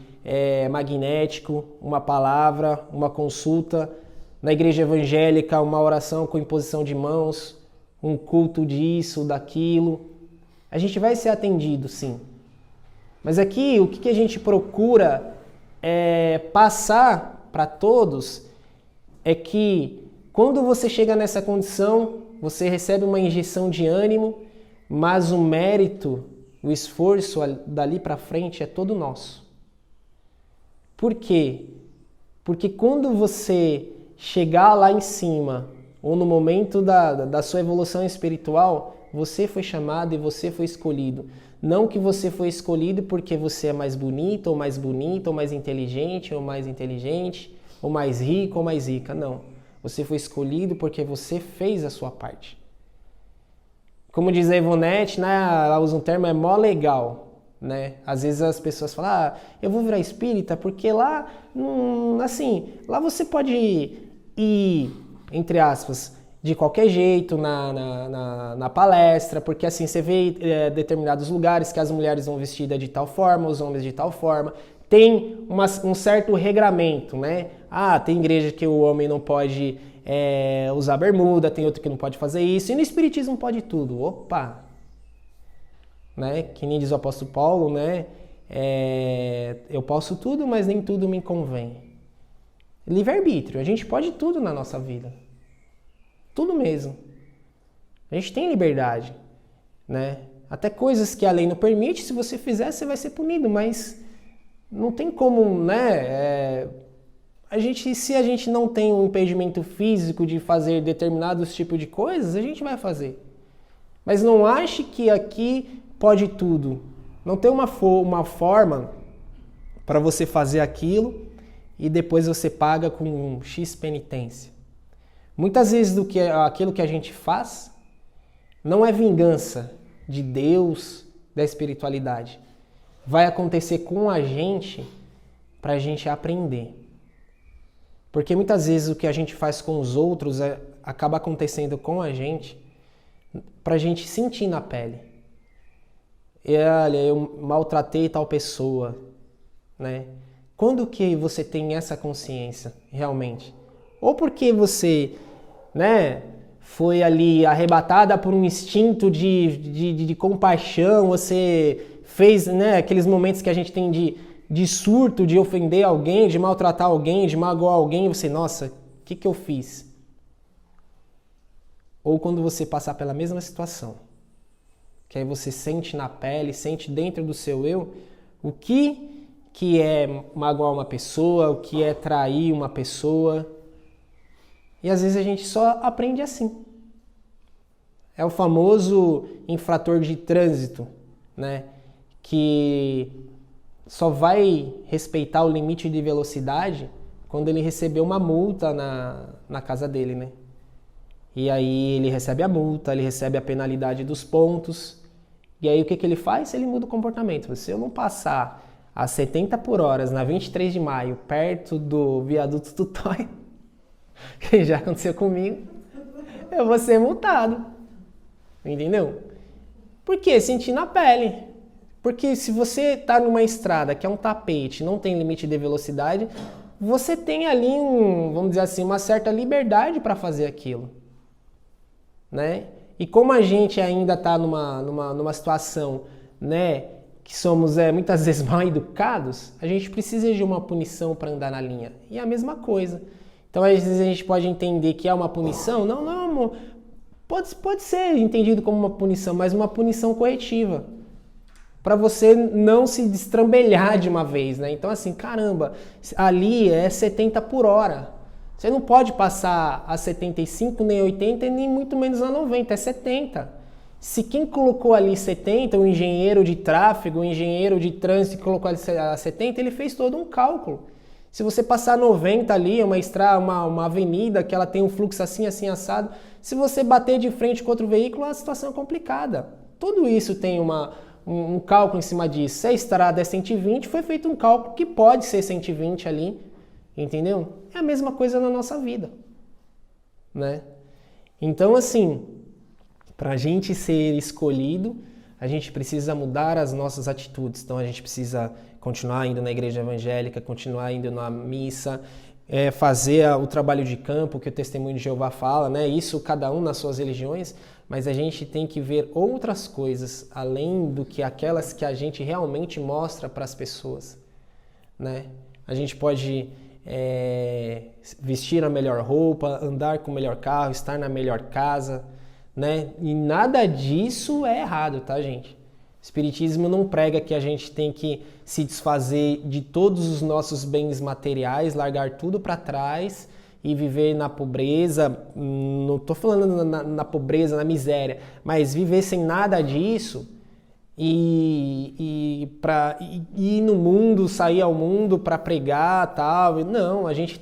magnético, uma palavra, uma consulta, na igreja evangélica, uma oração com imposição de mãos, um culto disso, daquilo. A gente vai ser atendido, sim. Mas aqui, o que a gente procura passar para todos é que quando você chega nessa condição, você recebe uma injeção de ânimo, mas o mérito, o esforço dali para frente é todo nosso. Por quê? Porque quando você chegar lá em cima, ou no momento da sua evolução espiritual, você foi chamado e você foi escolhido. Não que você foi escolhido porque você é mais bonito, ou mais bonita, ou mais inteligente, ou mais inteligente, ou mais rico, ou mais rica. Não. Você foi escolhido porque você fez a sua parte. Como diz a Ivonete, né, ela usa um termo, é mó legal. Né? Às vezes as pessoas falam, eu vou virar espírita porque lá, lá você pode ir, entre aspas, de qualquer jeito na palestra, porque assim, você vê determinados lugares que as mulheres vão vestidas de tal forma, os homens de tal forma, tem um certo regramento, né? Tem igreja que o homem não pode usar bermuda, tem outro que não pode fazer isso, e no espiritismo pode tudo. Opa! Né? Que nem diz o apóstolo Paulo, né? Eu posso tudo, mas nem tudo me convém. Livre-arbítrio, a gente pode tudo na nossa vida. Tudo mesmo. A gente tem liberdade, né? Até coisas que a lei não permite, se você fizer, você vai ser punido, mas não tem como, né? Se a gente não tem um impedimento físico de fazer determinados tipos de coisas, a gente vai fazer. Mas não ache que aqui pode tudo. Não tem uma forma para você fazer aquilo e depois você paga com um X penitência. Muitas vezes aquilo que a gente faz não é vingança de Deus, da espiritualidade. Vai acontecer com a gente para a gente aprender. Porque muitas vezes o que a gente faz com os outros acaba acontecendo com a gente para a gente sentir na pele. Olha, eu maltratei tal pessoa, né? Quando que você tem essa consciência, realmente? Ou porque você, né, foi ali arrebatada por um instinto de compaixão, você fez, né, aqueles momentos que a gente tem de surto, de ofender alguém, de maltratar alguém, de magoar alguém, você, nossa, o que eu fiz? Ou quando você passar pela mesma situação, que aí você sente na pele, sente dentro do seu eu, o que é magoar uma pessoa, o que é trair uma pessoa, E às vezes a gente só aprende assim. É o famoso infrator de trânsito, né? Que só vai respeitar o limite de velocidade quando ele receber uma multa na casa dele, né? E aí ele recebe a multa, ele recebe a penalidade dos pontos. E aí o que ele faz? Ele muda o comportamento. Se eu não passar a 70 por hora na 23 de maio, perto do viaduto do Toy, que já aconteceu comigo, eu vou ser multado. Entendeu? Por quê? Sentir na pele. Porque se você está numa estrada que é um tapete, não tem limite de velocidade, você tem ali vamos dizer assim, uma certa liberdade para fazer aquilo. Né? E como a gente ainda está numa situação, né, que somos muitas vezes mal educados, a gente precisa de uma punição para andar na linha. E é a mesma coisa. Então, às vezes a gente pode entender que é uma punição. Não, pode ser entendido como uma punição, mas uma punição corretiva. Para você não se destrambelhar de uma vez, né? Então, assim, caramba, ali é 70 por hora. Você não pode passar a 75, nem 80, nem muito menos a 90, é 70. Se quem colocou ali 70, o engenheiro de tráfego, o engenheiro de trânsito que colocou ali a 70, ele fez todo um cálculo. Se você passar 90 ali, uma avenida que ela tem um fluxo assim, assim, assado, se você bater de frente com outro veículo, a situação é complicada. Tudo isso tem um cálculo em cima disso. Se a estrada é 120, foi feito um cálculo que pode ser 120 ali, entendeu? É a mesma coisa na nossa vida, né? Então, assim, para a gente ser escolhido, a gente precisa mudar as nossas atitudes. Então, a gente precisa continuar indo na igreja evangélica, continuar indo na missa, fazer o trabalho de campo que o Testemunho de Jeová fala, né? Isso cada um nas suas religiões, mas a gente tem que ver outras coisas além do que aquelas que a gente realmente mostra para as pessoas, né? A gente pode vestir a melhor roupa, andar com o melhor carro, estar na melhor casa, né? E nada disso é errado, tá, gente? O Espiritismo não prega que a gente tem que se desfazer de todos os nossos bens materiais, largar tudo para trás e viver na pobreza. Não estou falando na pobreza, na miséria, mas viver sem nada disso e ir no mundo, sair ao mundo para pregar, tal. Não, a gente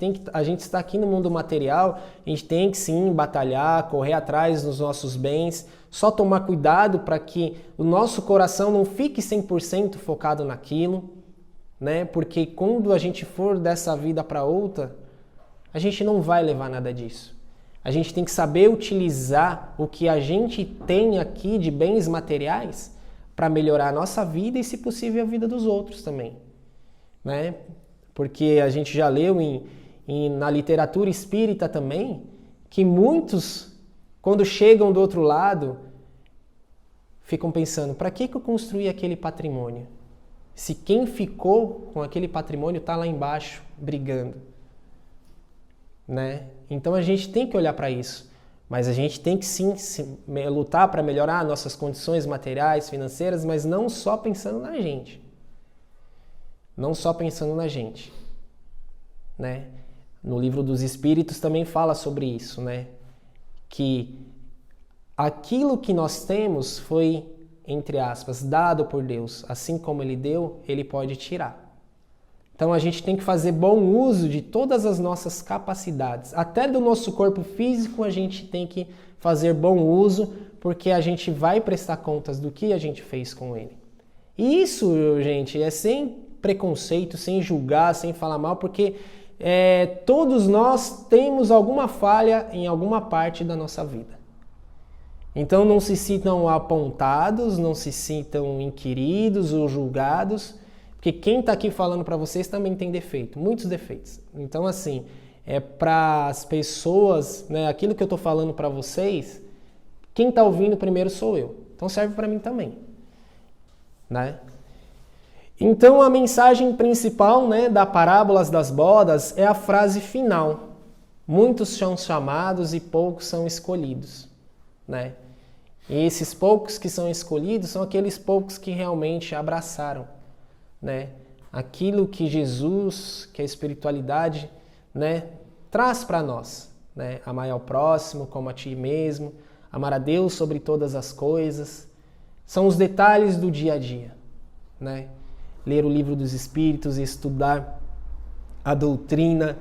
está aqui no mundo material, a gente tem que sim batalhar, correr atrás dos nossos bens, só tomar cuidado para que o nosso coração não fique 100% focado naquilo, né? Porque quando a gente for dessa vida para outra, a gente não vai levar nada disso. A gente tem que saber utilizar o que a gente tem aqui de bens materiais para melhorar a nossa vida e, se possível, a vida dos outros também, né? Porque a gente já leu na literatura espírita também que muitos, quando chegam do outro lado, ficam pensando, para que eu construí aquele patrimônio? Se quem ficou com aquele patrimônio está lá embaixo brigando, né? Então a gente tem que olhar para isso. Mas a gente tem que sim lutar para melhorar nossas condições materiais, financeiras, mas não só pensando na gente. Não só pensando na gente, né? No Livro dos Espíritos também fala sobre isso, né? Que aquilo que nós temos foi, entre aspas, dado por Deus. Assim como Ele deu, Ele pode tirar. Então a gente tem que fazer bom uso de todas as nossas capacidades. Até do nosso corpo físico a gente tem que fazer bom uso, porque a gente vai prestar contas do que a gente fez com ele. E isso, gente, é sem preconceito, sem julgar, sem falar mal, porque todos nós temos alguma falha em alguma parte da nossa vida. Então não se sintam apontados, não se sintam inquiridos ou julgados, porque quem está aqui falando para vocês também tem defeito, muitos defeitos. Então, assim, para as pessoas, né, aquilo que eu estou falando para vocês, quem está ouvindo primeiro sou eu. Então serve para mim também, né? Então a mensagem principal, né, da Parábolas das Bodas é a frase final. Muitos são chamados e poucos são escolhidos, né? E esses poucos que são escolhidos são aqueles poucos que realmente abraçaram, né, aquilo que Jesus, que a espiritualidade, né, traz para nós, né? Amar ao próximo como a ti mesmo, amar a Deus sobre todas as coisas. São os detalhes do dia a dia, né? Ler o livro dos Espíritos, estudar a doutrina,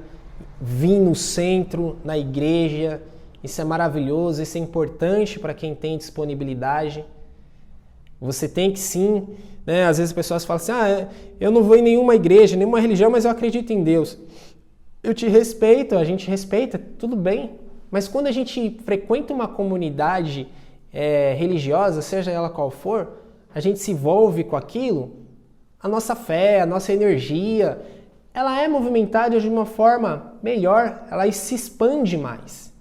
vir no centro, na igreja. Isso é maravilhoso, isso é importante para quem tem disponibilidade. Você tem que sim, né? Às vezes as pessoas falam assim, eu não vou em nenhuma igreja, nenhuma religião, mas eu acredito em Deus. Eu te respeito, a gente respeita, tudo bem. Mas quando a gente frequenta uma comunidade religiosa, seja ela qual for, a gente se envolve com aquilo, a nossa fé, a nossa energia, ela é movimentada de uma forma melhor, ela se expande mais,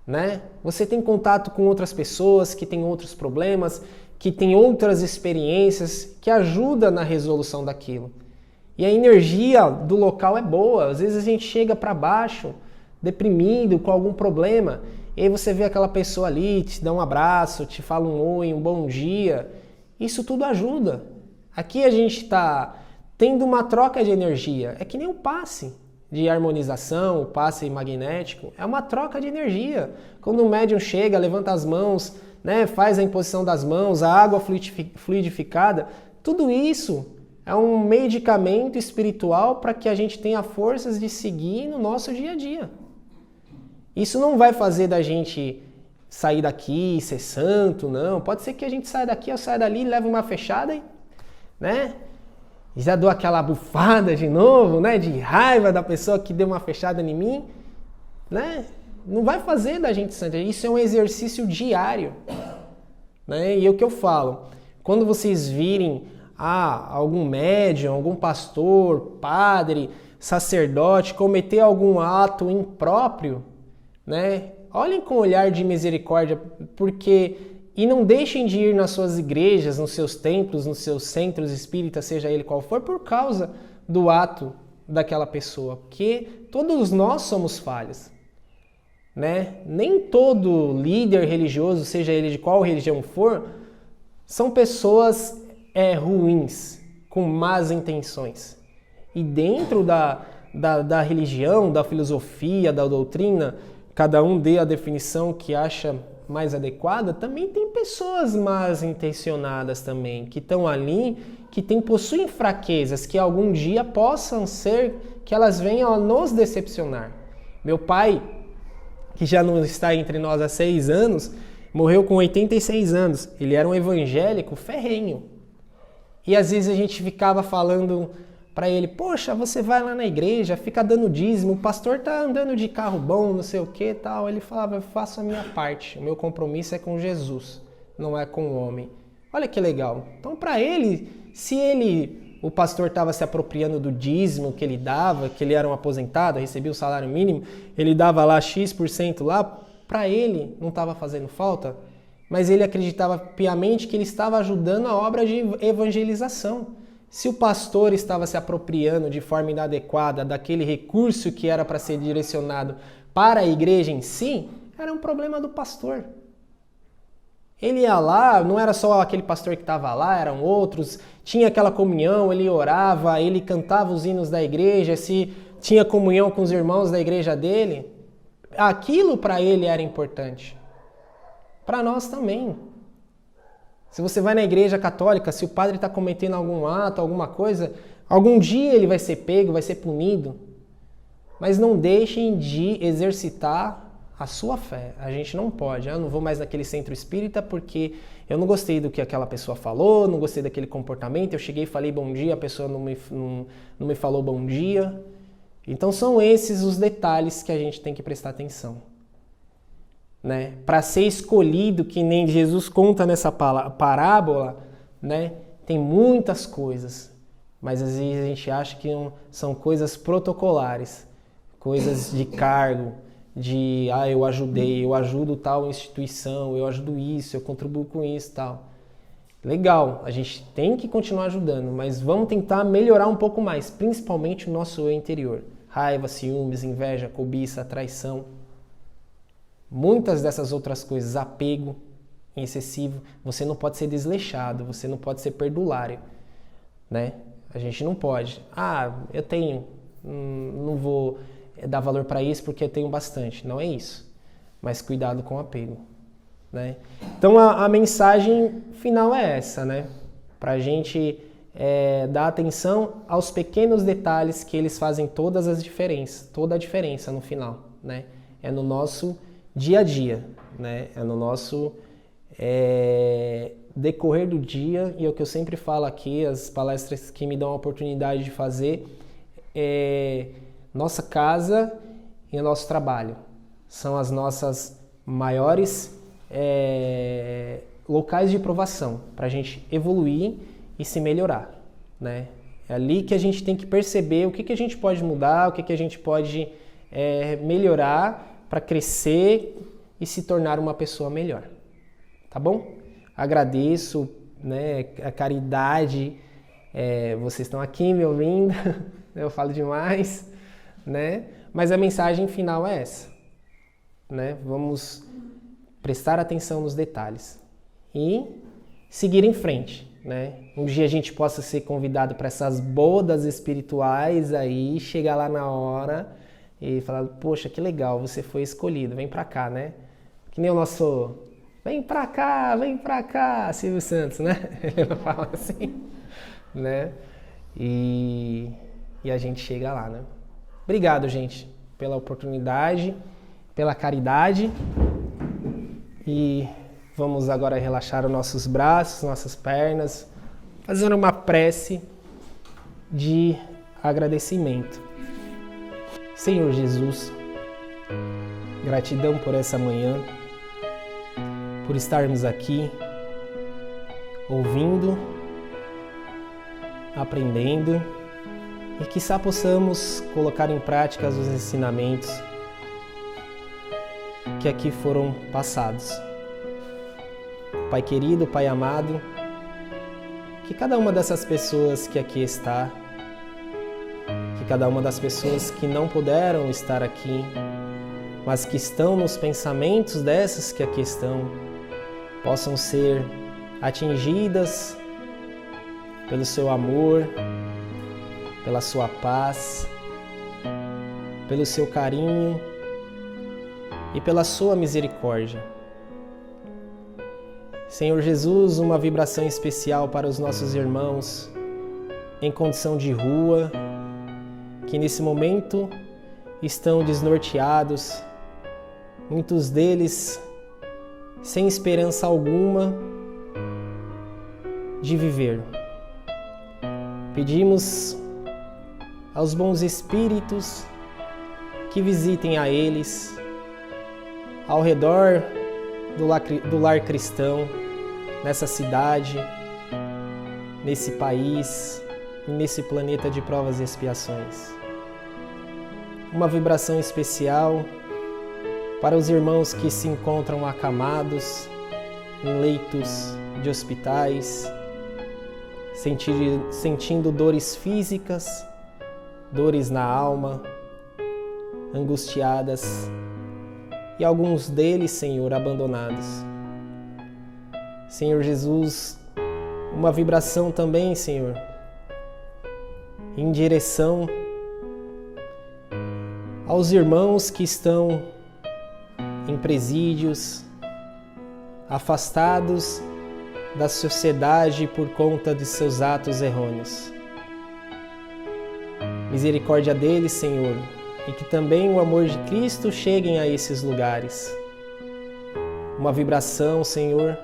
né? Você tem contato com outras pessoas que têm outros problemas, que têm outras experiências, que ajudam na resolução daquilo. E a energia do local é boa. Às vezes a gente chega para baixo, deprimido, com algum problema, e aí você vê aquela pessoa ali, te dá um abraço, te fala um oi, um bom dia. Isso tudo ajuda. Aqui a gente está tendo uma troca de energia. É que nem o passe de harmonização, o passe magnético. É uma troca de energia. Quando o médium chega, levanta as mãos, né, faz a imposição das mãos, a água fluidificada, tudo isso é um medicamento espiritual para que a gente tenha forças de seguir no nosso dia a dia. Isso não vai fazer da gente sair daqui, ser santo, não. Pode ser que a gente saia daqui ou saia dali, leve uma fechada e, né? Já dou aquela bufada de novo, né? De raiva da pessoa que deu uma fechada em mim, né? Não vai fazer da gente santo. Isso é um exercício diário, né? E é o que eu falo. Quando vocês virem algum médium, algum pastor, padre, sacerdote cometer algum ato impróprio, né? Olhem com um olhar de misericórdia, e não deixem de ir nas suas igrejas, nos seus templos, nos seus centros espíritas, seja ele qual for, por causa do ato daquela pessoa, porque todos nós somos falhos, né? Nem todo líder religioso, seja ele de qual religião for, são pessoas ruins, com más intenções. E dentro da religião, da filosofia, da doutrina, cada um dê a definição que acha mais adequada, também tem pessoas más intencionadas também, que estão ali, que possuem fraquezas, que algum dia possam ser, que elas venham a nos decepcionar. Meu pai, que já não está entre nós há 6 anos, morreu com 86 anos. Ele era um evangélico ferrenho. E às vezes a gente ficava falando para ele, poxa, você vai lá na igreja, fica dando dízimo, o pastor tá andando de carro bom, não sei o que tal. Ele falava, eu faço a minha parte, o meu compromisso é com Jesus, não é com o homem. Olha que legal. Então para ele, o pastor estava se apropriando do dízimo que ele dava, que ele era um aposentado, recebia o salário mínimo, ele dava lá X% lá, para ele não estava fazendo falta, mas ele acreditava piamente que ele estava ajudando a obra de evangelização. Se o pastor estava se apropriando de forma inadequada daquele recurso que era para ser direcionado para a igreja em si, era um problema do pastor. Ele ia lá, não era só aquele pastor que estava lá, eram outros, tinha aquela comunhão, ele orava, ele cantava os hinos da igreja, se tinha comunhão com os irmãos da igreja dele, aquilo para ele era importante. Para nós também. Se você vai na igreja católica, se o padre está cometendo algum ato, alguma coisa, algum dia ele vai ser pego, vai ser punido. Mas não deixem de exercitar a sua fé. A gente não pode. Eu não vou mais naquele centro espírita porque eu não gostei do que aquela pessoa falou, não gostei daquele comportamento, eu cheguei e falei bom dia, a pessoa não me falou bom dia. Então são esses os detalhes que a gente tem que prestar atenção. Né? Para ser escolhido, que nem Jesus conta nessa parábola, né? Tem muitas coisas, mas às vezes a gente acha que são coisas protocolares, coisas de cargo, de eu ajudei, eu ajudo tal instituição, eu ajudo isso, eu contribuo com isso e tal. Legal, a gente tem que continuar ajudando, mas vamos tentar melhorar um pouco mais, principalmente o nosso eu interior. Raiva, ciúmes, inveja, cobiça, traição. Muitas dessas outras coisas, apego excessivo, você não pode ser desleixado, você não pode ser perdulário, né? A gente não pode. Eu tenho, não vou dar valor para isso porque eu tenho bastante. Não é isso. Mas cuidado com o apego, né? Então a mensagem final é essa, né? Para a gente dar atenção aos pequenos detalhes que eles fazem toda a diferença no final, né? É no nosso dia a dia, né? É no nosso decorrer do dia, e é o que eu sempre falo aqui, as palestras que me dão a oportunidade de fazer, nossa casa e o nosso trabalho são as nossas maiores locais de provação para a gente evoluir e se melhorar, né? É ali que a gente tem que perceber o que a gente pode mudar, o que a gente pode melhorar para crescer e se tornar uma pessoa melhor, tá bom? Agradeço, né, a caridade, vocês estão aqui me ouvindo, eu falo demais, né? Mas a mensagem final é essa, né? Vamos prestar atenção nos detalhes e seguir em frente, né? Um dia a gente possa ser convidado para essas bodas espirituais aí, chegar lá na hora e falar, poxa, que legal, você foi escolhido, vem pra cá, né? Que nem o nosso, vem pra cá, Silvio Santos, né? Ele fala assim, né? E a gente chega lá, né? Obrigado, gente, pela oportunidade, pela caridade. E vamos agora relaxar os nossos braços, nossas pernas, fazendo uma prece de agradecimento. Senhor Jesus, gratidão por essa manhã, por estarmos aqui, ouvindo, aprendendo, e quiçá possamos colocar em prática os ensinamentos que aqui foram passados. Pai querido, Pai amado, que cada uma dessas pessoas que aqui está, que cada uma das pessoas que não puderam estar aqui, mas que estão nos pensamentos dessas que aqui estão, possam ser atingidas pelo seu amor, pela sua paz, pelo seu carinho e pela sua misericórdia. Senhor Jesus, uma vibração especial para os nossos irmãos em condição de rua, que nesse momento estão desnorteados, muitos deles sem esperança alguma de viver. Pedimos aos bons espíritos que visitem a eles ao redor do lar cristão, nessa cidade, nesse país e nesse planeta de provas e expiações. Uma vibração especial para os irmãos que se encontram acamados em leitos de hospitais, sentindo dores físicas, dores na alma, angustiadas, e alguns deles, Senhor, abandonados. Senhor Jesus, uma vibração também, Senhor, em direção aos irmãos que estão em presídios, afastados da sociedade por conta de seus atos errôneos. Misericórdia deles, Senhor, e que também o amor de Cristo chegue a esses lugares. Uma vibração, Senhor,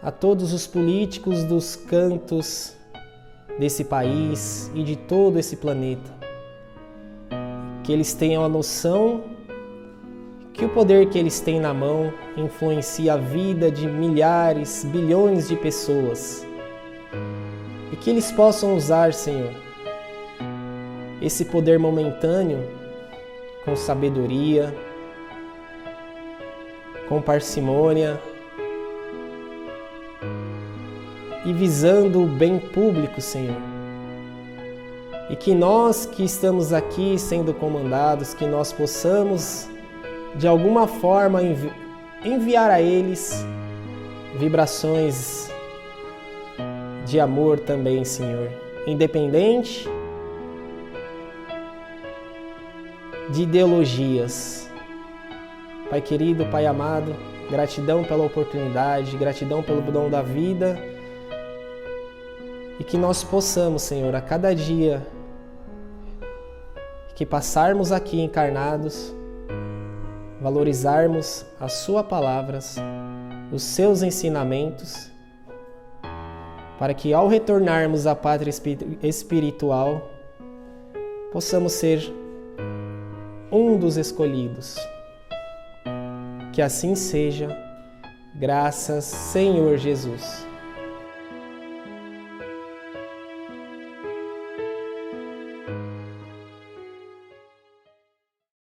a todos os políticos dos cantos desse país e de todo esse planeta. Que eles tenham a noção que o poder que eles têm na mão influencia a vida de milhares, bilhões de pessoas. E que eles possam usar, Senhor, esse poder momentâneo com sabedoria, com parcimônia e visando o bem público, Senhor. E que nós que estamos aqui sendo comandados, que nós possamos de alguma forma enviar a eles vibrações de amor também, Senhor, independente de ideologias. Pai querido, Pai amado, gratidão pela oportunidade, gratidão pelo dom da vida, e que nós possamos, Senhor, a cada dia que passarmos aqui encarnados, valorizarmos as Suas palavras, os Seus ensinamentos, para que ao retornarmos à pátria espiritual, possamos ser um dos escolhidos. Que assim seja, graças Senhor Jesus.